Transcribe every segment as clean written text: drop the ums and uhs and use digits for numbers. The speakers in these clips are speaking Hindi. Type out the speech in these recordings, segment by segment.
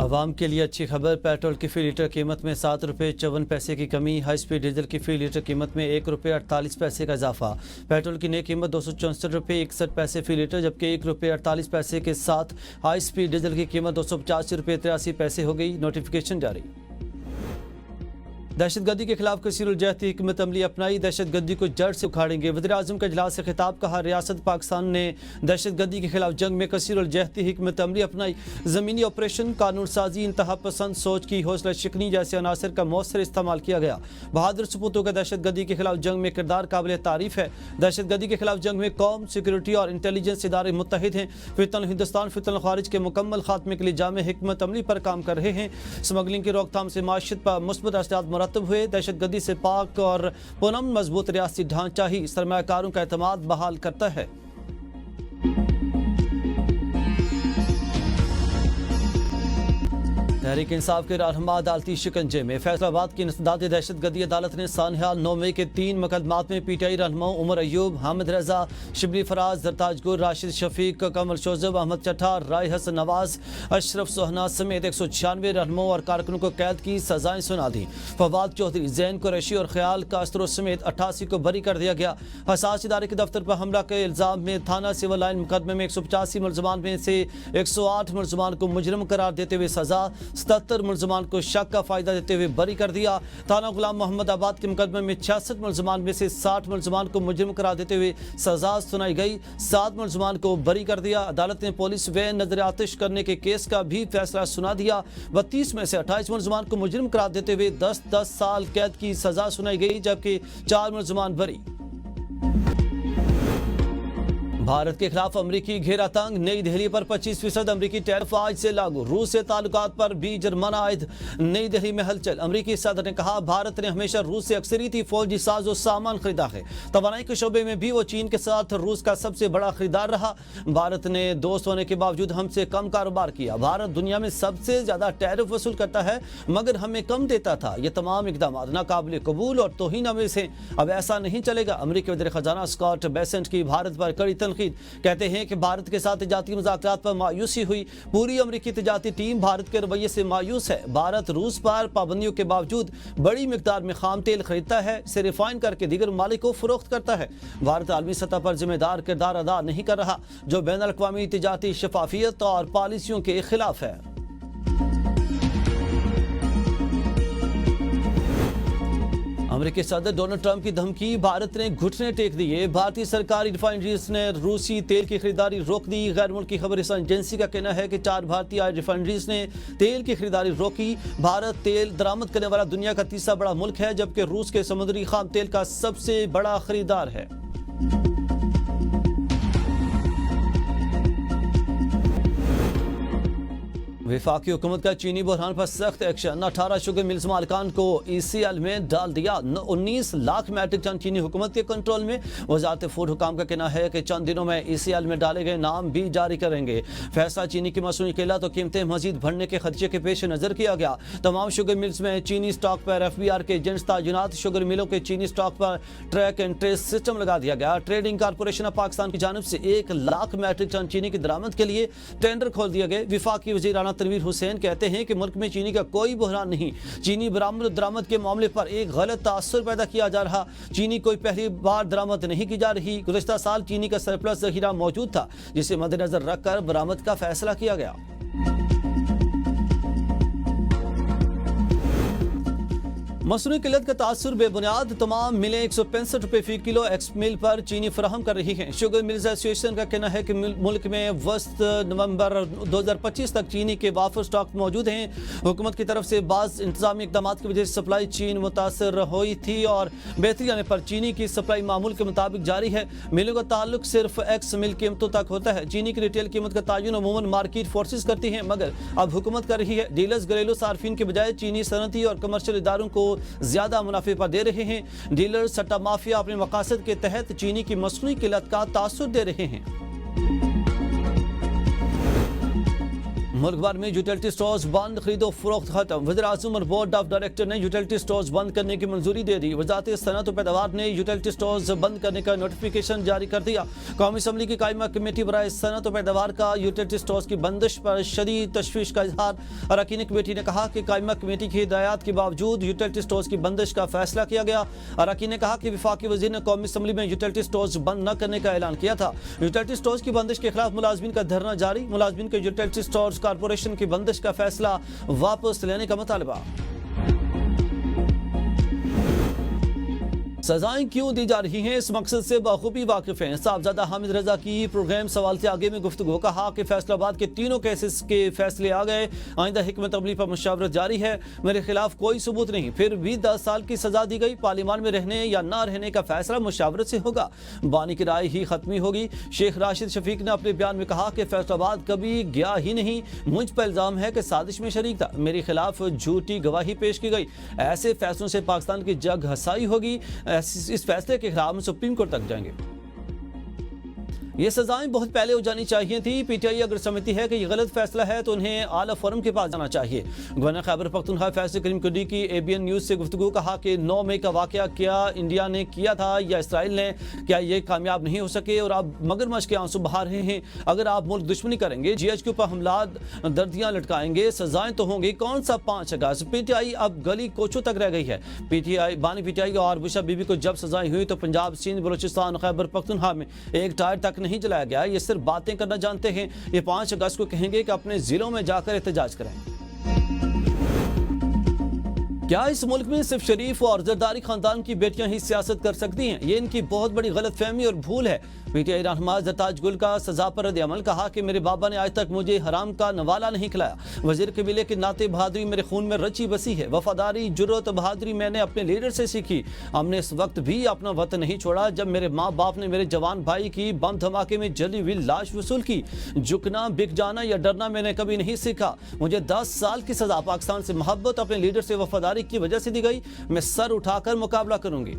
आवाम के लिए अच्छी खबर। पेट्रोल की फी लीटर कीमत में 7 रुपये 54 पैसे की कमी। हाई स्पीड डीजल की फी लीटर कीमत में 1 रुपये 48 पैसे का इजाफा। पेट्रोल की नई कीमत 264 रुपये 61 पैसे फी लीटर, जबकि 1 रुपये 48 पैसे के साथ हाई स्पीड डीजल की कीमत 285 रुपये 83 पैसे हो गई। नोटिफिकेशन जारी। दहशतगर्दी के खिलाफ कसीरुल-जहती हिकमत अमली अपनाई, दहशतगर्दी को जड़ से उखाड़ेंगे। वज़ीर-ए-आज़म का इजलास से खिताब, कहा रियासत पाकिस्तान ने दहशतगर्दी के खिलाफ जंग में कसीरुल-जहती हिकमत अमली अपनाई। ज़मीनी ऑपरेशन, कानून साजी, इंतहा पसंद सोच की हौसला शिकनी जैसे अनासर का मौसर इस्तेमाल किया गया। बहादुर सपूतों का दहशतगर्दी के खिलाफ जंग में किरदार काबिल तारीफ है। दहशतगर्दी के खिलाफ जंग में कौम, सिक्योरिटी और इंटेलिजेंस इदारे मुत्तहिद हैं। फितन हिंदुस्तान, फितन खारिज के मुकम्मल खात्मे के लिए जामे हिकमत अमली पर काम कर रहे हैं। स्मगलिंग की रोकथाम से माशियत पर मुस्बत असरात मुरतब हुए। दहशतगर्दी से पाक और पुनम मजबूत रियासती ढांचा ही सरमायाकारों का एतमाद बहाल करता है। तहरीक इंसाफ के रहनुमा अदालती शिकंजे में। फैसलाबाद की इंसदादी दहशतगर्दी अदालत ने सानहा 9 मई के 3 मुकदमात में पीटीआई रहनुमाओं उमर अयूब, हामिद रजा, शिबली फराज, जरताज गुल, राशिद शफीक, कमर शोजब, अहमद चट्टा, राय हसन नवाज, अशरफ सोहना समेत 196 रहनुमाओं और कारकुनों को कैद की सजाएं सुना दी। फवाद चौधरी, जैन कुरैशी और ख्याल कास्त्रो समेत 88 को बरी कर दिया गया। हसास इदारे के दफ्तर पर हमला के इल्जाम में थाना सिविल लाइन मुकदमे में 185 मुलजमान में से 108 मुलजमान को मुजरिम करार देते हुए सजा, 77 मुलजमान को शक का फायदा देते हुए बरी कर दिया। थाना गुलाम मोहम्मद आबाद के मुकदमे में 66 मुलजमान में से 60 मुलजमान को मुजरिम करार देते हुए सजा सुनाई गई। 7 मुलजमान को बरी कर दिया। अदालत ने पुलिस व नजर आतिश करने के केस का भी फैसला सुना दिया। 32 में से 28 मुलजमान को मुजरिम करार देते हुए 10-10 साल कैद की सजा सुनाई गई, जबकि 4 मुलजमान बरी। भारत के खिलाफ अमरीकी घेरा तंग, नई दिल्ली पर 25% अमरीकी टैरिफ आज से लागू। रूस से ताल्लुकात पर भी जुर्माना आयद, नई दिल्ली में हलचल। अमरीकी सदर ने कहा भारत ने हमेशा रूस से अक्सरीती फौजी साजो सामान खरीदा है। तवानाई के शोबे में भी वो चीन के साथ रूस का सबसे बड़ा खरीदार रहा। भारत ने दोस्त होने के बावजूद हमसे कम कारोबार किया। भारत दुनिया में सबसे ज्यादा टैरिफ वसूल करता है मगर हमें कम देता था। ये तमाम इकदाम नाकाबिल कबूल और तौहीन आमेज़ हैं। अब ऐसा नहीं चलेगा। अमरीकी वज़ीर खजाना स्कॉट बेसेंट की भारत पर कड़ी कहते हैं कि भारत के साथ तिजारती मुज़ाकरात पर मायूसी हुई। पूरी अमरीकी तिजारती टीम भारत के रवैये से मायूस है। भारत रूस पर पाबंदियों के बावजूद बड़ी मिकदार में खाम तेल खरीदता है, इसे रिफाइन करके दीगर ममालिक को फरोख्त करता है। भारत आलमी सतह पर जिम्मेदार किरदार अदा नहीं कर रहा, जो बैन अल-अक़वामी तिजारती शफाफियत और पॉलिसियों के खिलाफ है। अमेरिकी सदर डोनाल्ड ट्रंप की धमकी, भारत ने घुटने टेक दिए। भारतीय सरकारी रिफाइनरीज ने रूसी तेल की खरीदारी रोक दी। गैर मुल्की खबर एजेंसी का कहना है कि 4 भारतीय रिफाइनरीज ने तेल की खरीदारी रोकी। भारत तेल दरामद करने वाला दुनिया का तीसरा बड़ा मुल्क है, जबकि रूस के समुद्री खाम तेल का सबसे बड़ा खरीदार है। वफाकी हुकूमत का चीनी बुरहान पर सख्त एक्शन। 18 शुगर मिल्स मालिकान को ECL में डाल दिया। 19 लाख मैट्रिक टन चीनी हुकूमत के कंट्रोल में। वजारत फूड हुकाम का कहना है कि चंद दिनों में ECL में डाले गए नाम भी जारी करेंगे। फैसला चीनी की मसनूई किल्लत और कीमतें मजीद बढ़ने के खदशे के पेश नजर किया गया। तमाम शुगर मिल्स में चीनी स्टॉक पर FBR के एजेंट्स तायुनात। शुगर मिलों के चीनी स्टॉक पर ट्रैक एंड ट्रेस सिस्टम लगा दिया गया। ट्रेडिंग कारपोरेशन ऑफ पाकिस्तान की जानिब से 1 लाख मैट्रिक टन चीनी की दरामद के लिए टेंडर खोल दिए गए। वफाकी वज़ीर आला तनवीर हुसैन कहते हैं कि मुल्क में चीनी का कोई बहरान नहीं। चीनी बरामद दरामद के मामले पर एक गलत तासुर पैदा किया जा रहा। चीनी कोई पहली बार दरामद नहीं की जा रही। गुज़श्ता साल चीनी का सरप्लस ज़ख़ीरा मौजूद था, जिसे मद्देनजर रखकर बरामद का फैसला किया गया। मसनूई किल्लत का तासुर बेबुनियाद। तमाम मिलें 165 रुपये फी किलो एक्स मिल पर चीनी फराहम कर रही हैं। शुगर मिल्स एसोसिएशन का कहना है कि मुल्क में वस्त नवंबर 2025 तक चीनी के वाफर स्टॉक मौजूद हैं। हुकूमत की तरफ से बाज़ इंतजामी इकदाम की वजह से सप्लाई चीन मुतासर हुई थी और बेहतरी आने पर चीनी की सप्लाई मामूल के मुताबिक जारी है। मिलों का ताल्लुक सिर्फ एक्स मिल कीमतों तक होता है। चीनी की रिटेल कीमत का तयन अमूमन मार्केट फोर्सेस करती हैं, मगर अब हुकूमत कर रही है। डीलर्स घरेलू सार्फिन के बजाय चीनी सनती और कमर्शियल इदारों को ज्यादा मुनाफे पर दे रहे हैं। डीलर सट्टा माफिया अपने मकासद के तहत चीनी की मसनूई किल्लत का तासुर दे रहे हैं। मुल्क भर में यूटिलिटी स्टोर्स बंद, खरीदो फरोख्त खत्म। वज़ीर-ए-आज़म और बोर्ड ऑफ डायरेक्टर ने यूटिलिटी स्टोर्स बंद करने की मंजूरी दे दी। वज़ारत सनअत और पैदावार ने यूटिलिटी स्टोर्स बंद करने का नोटिफिकेशन जारी कर दिया। कौमी असम्बली की कायमा कमेटी बराए सनअत और पैदावार का यूटिलिटी स्टोर्स की बंदिश पर शदीद तशवीश का इजहार। अरकान कमेटी ने कहा कि कायमा कमेटी की हिदायत के बावजूद यूटिलिटी स्टोर्स की बंदिश का फैसला किया गया। अरकान ने कहा कि वफाकी वज़ीर ने कौमी असम्बली में यूटिलिटी स्टोर्स बंद न करने का ऐलान किया था। यूटिलिटी स्टोर्स की बंदिश के खिलाफ मुलाजमीन का धरना जारी। मुलाजमीन के यूटिलिटी स्टोर्स कॉर्पोरेशन की बंदिश का फैसला वापस लेने का मुतालबा। सजाएं क्यों दी जा रही हैं, इस मकसद से बखूबी वाकिफ हैं साहबजादा हामिद रजा की प्रोग्राम सवाल से आगे में गुफ्तगू। कहा कि फैसलाबाद के तीनों केसेस के फैसले आ गए, आइंदा हिकमत अमली पर मुशावरत जारी है। मेरे खिलाफ कोई सबूत नहीं, फिर भी 10 साल की सजा दी गई। पार्लियामान में रहने या ना रहने का फैसला मुशावरत से होगा, बानी की राय ही खत्मी होगी। शेख राशिद शफीक ने अपने बयान में कहा कि फैसलाबाद कभी गया ही नहीं, मुझ पर इल्जाम है कि साजिश में शरीक था, मेरे खिलाफ झूठी गवाही पेश की गई। ऐसे फैसलों से पाकिस्तान की जग हसाई होगी। इस फैसले के खिलाफ सुप्रीम कोर्ट तक जाएंगे। ये सजाएं बहुत पहले हो जानी चाहिए थी। पीटीआई अगर समझती है कि ये गलत फैसला है तो उन्हें आला फोरम के पास जाना चाहिए। गवर्नर खैबर पख्तूनख्वा फैसल करीम कुडी की एबीएन न्यूज़ से गुफ्तगू। कहा कि 9 मई का वाकया क्या इंडिया ने किया था या इसराइल ने, क्या ये कामयाब नहीं हो सके और आप मगरमच्छ के आंसू बहा रहे हैं। अगर आप मुल्क दुश्मनी करेंगे, GHQ पर हमला, दर्दियाँ लटकाएंगे, सजाएं तो होंगी। कौन सा 5 अगस्त? पीटीआई अब गली कोचों तक रह गई है। बानी पीटीआई और बुशा बीबी को जब सजाएं हुई तो पंजाब, सिंध, बलूचिस्तान, खैबर पख्तूनख्वा में एक टायर तक नहीं जलाया गया। ये सिर्फ बातें करना जानते हैं। ये 5 अगस्त को कहेंगे कि अपने जिलों में जाकर एहतजाज करें। क्या इस मुल्क में सिर्फ शरीफ और जरदारी खानदान की बेटियां ही सियासत कर सकती हैं? ये इनकी बहुत बड़ी गलतफहमी और भूल है। पीटीआई रहनुमा जरताज गुल का सजा पर रद्द-ए-अमल। कहा कि मेरे बाबा ने आज तक मुझे हराम का नवाला नहीं खिलाया। वजीर कबीले के नाते बहादुरी मेरे खून में रची बसी है। वफादारी, जुर्रत, बहादुरी मैंने अपने लीडर से सीखी। हमने इस वक्त भी अपना वतन नहीं छोड़ा जब मेरे माँ बाप ने मेरे जवान भाई की बम धमाके में जली हुई लाश वसूल की। झुकना, बिक जाना या डरना मैंने कभी नहीं सीखा। मुझे 10 साल की सजा पाकिस्तान से मोहब्बत, अपने लीडर से वफादारी की वजह से दी गई। मैं सर उठाकर मुकाबला करूंगी।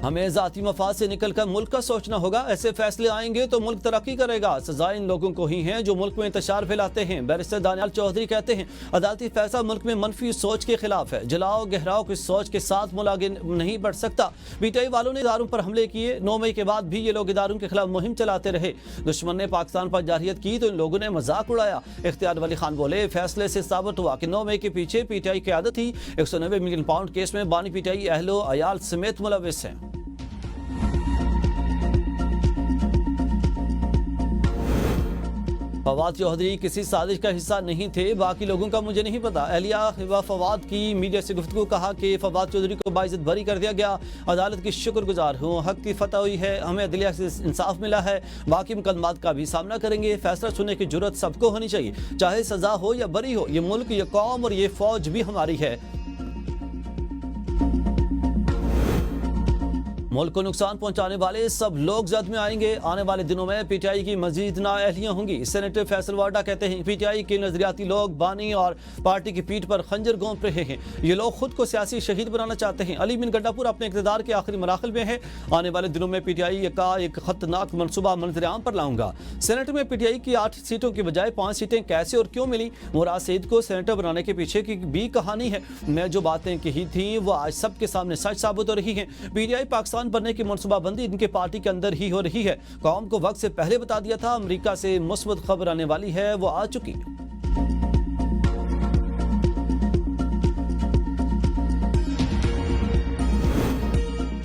हमें जाती मफाद से निकलकर मुल्क का सोचना होगा। ऐसे फैसले आएंगे तो मुल्क तरक्की करेगा। सजाएं इन लोगों को ही हैं जो मुल्क में इंतशार फैलाते हैं। बैरिस्टर दानियाल चौधरी कहते हैं अदालती फैसला मुल्क में मनफी सोच के खिलाफ है। जलाओ गहराओ की सोच के साथ मुल्क आगे नहीं बढ़ सकता। पीटीआई वालों ने इदारों पर हमले किए। 9 मई के बाद भी ये लोग इदारों के खिलाफ मुहिम चलाते रहे। दुश्मन ने पाकिस्तान पर जारहियत की तो इन लोगों ने मजाक उड़ाया। इख्तियार वली खान बोले फैसले से साबित हुआ कि 9 मई के पीछे पीटीआई की आदत थी। 190 मिलियन पाउंड केस में बानी पीटीआई अहलो अयाल समेत मुलविस हैं। फवाद चौधरी किसी साजिश का हिस्सा नहीं थे, बाकी लोगों का मुझे नहीं पता। अहलिया हिबा फवाद की मीडिया से गुफ्तगू। कहा कि फवाद चौधरी को बाइज्जत बरी कर दिया गया। अदालत की शुक्रगुजार हूँ, हक की फतह हुई है, हमें अदलिया से इंसाफ मिला है। बाकी मुकदमात का भी सामना करेंगे। फैसला सुनने की जरूरत सबको होनी चाहिए, चाहे सजा हो या बरी हो। ये मुल्क, ये कौम और ये फौज भी हमारी है। मुल्क को नुकसान पहुंचाने वाले सब लोग जद में आएंगे। आने वाले दिनों में पीटीआई की मजीद नाअहलियां होंगी। सेनेटर फैसल वाडा कहते हैं पीटीआई के नजरियाती लोग बानी और पार्टी की पीठ पर खंजर घोंप रहे हैं। ये लोग खुद को सियासी शहीद बनाना चाहते हैं। अली बिन गंडापुर अपने इक़्तिदार के आखिरी मराहल में है। आने वाले दिनों में पीटीआई का एक खतरनाक मनसूबा मंजर-ए-आम पर लाऊंगा। सेनेट में पीटीआई की 8 सीटों की बजाय 5 सीटें कैसे और क्यों मिली? मुराद सईद को सेनेटर बनाने के पीछे की भी कहानी है। मैं जो बातें कही थी वो आज सबके सामने सच साबित हो रही है। पीटीआई पाकिस्तान बनने की मनसूबाबंदी इनके पार्टी के अंदर ही हो रही है। कौम को वक्त से पहले बता दिया था अमेरिका से मुस्बत खबर आने वाली है, वो आ चुकी है।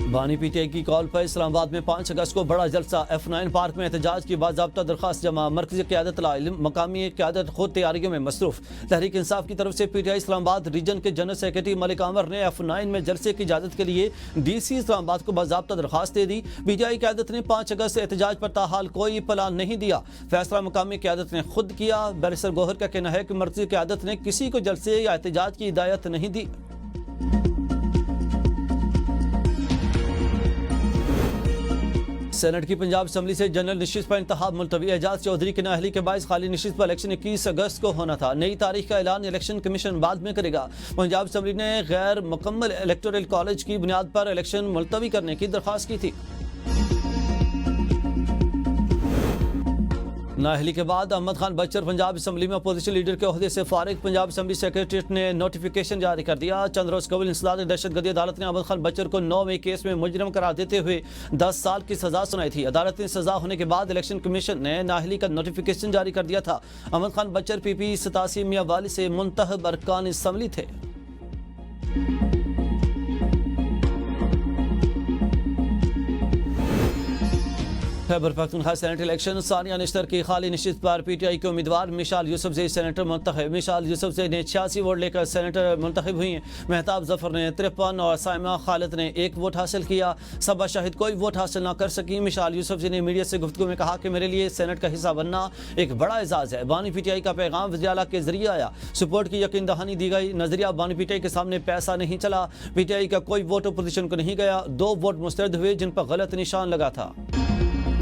बानी पीटीआई की कॉल पर इस्लामाबाद में 5 अगस्त को बड़ा जलसा। F9 पार्क में एहतजाज की बाज़ाब्ता दरखास्त जमा। मरकज़ी क़यादत लाइल्म, मकामी क़यादत खुद तैयारियों में मसरूफ। तहरीक इंसाफ की तरफ से पीटीआई इस्लामाबाद रीजन के जनरल सेक्रेटरी मलिक अंवर ने F9 में जलसे की इजाज़त के लिए DC इस्लामाबाद को बाज़ाब्ता दरखास्त दे दी। पीटीआई क़यादत ने 5 अगस्त से एहतजाज पर ताहाल कोई प्लान नहीं दिया। फैसला मकामी क़यादत ने खुद किया। बैरिस्टर गौहर का कहना है कि मरकज़ी क़यादत ने किसी को जलसे या एहतजाज की हिदायत नहीं दी। सेनेट की पंजाब असम्बली से जनरल नशिस्त पर इंतखाब मुलतवी। एजाज चौधरी की नाअहली के बायस खाली नशिस्त पर इलेक्शन 21 अगस्त को होना था। नई तारीख का ऐलान इलेक्शन कमीशन बाद में करेगा। पंजाब असम्बली ने गैर मुकम्मल इलेक्टोरल कॉलेज की बुनियाद पर इलेक्शन मुलतवी करने की दरख्वास्त की थी। नाअहली के बाद अहमद खान बच्चर पंजाब असम्बली में अपोजिशन लीडर के ओहदे से फारिग। पंजाब असम्बली सेक्रेटरीट ने नोटिफिकेशन जारी कर दिया। चंद रोज कबल इंसदाद दहशतगर्दी अदालत ने अहमद खान बच्चर को 9 मई केस में मुजरिम करार देते हुए 10 साल की सजा सुनाई थी। अदालत ने सजा होने के बाद इलेक्शन कमीशन ने नाअहली का नोटिफिकेशन जारी कर दिया था। अहमद खान बच्चर PP 87 मियां वाली से मुंतखब अरकान असम्बली थे। खैबर पख्तूनख्वा सेनेट इलेक्शन सानिया निश्तर की खाली नशिस्त पर PTI के उम्मीदवार मिशाल यूसुफजई सेनेटर मुंतखब। मिशाल यूसुफजई ने 86 वोट लेकर सेनेटर मुंतखब हुई। मेहताब जफर ने 53 और साइमा खालिद ने 1 वोट हासिल किया। सबा शाहिद कोई वोट हासिल न कर सकी। मिशाल यूसुफजई ने मीडिया से गुफ्तगू में कहा कि मेरे लिए सेनेट का हिस्सा बनना एक बड़ा एजाज है। बानी PTI का पैगाम वज़ीर-ए-आला के जरिए आया। सपोर्ट की यकीन दहानी दी गई। नजरिया बानी PTI के सामने पैसा नहीं चला। PTI का कोई वोट अपोजिशन को नहीं गया। 2 वोट मुस्तरद हुए जिन पर गलत निशान लगा था।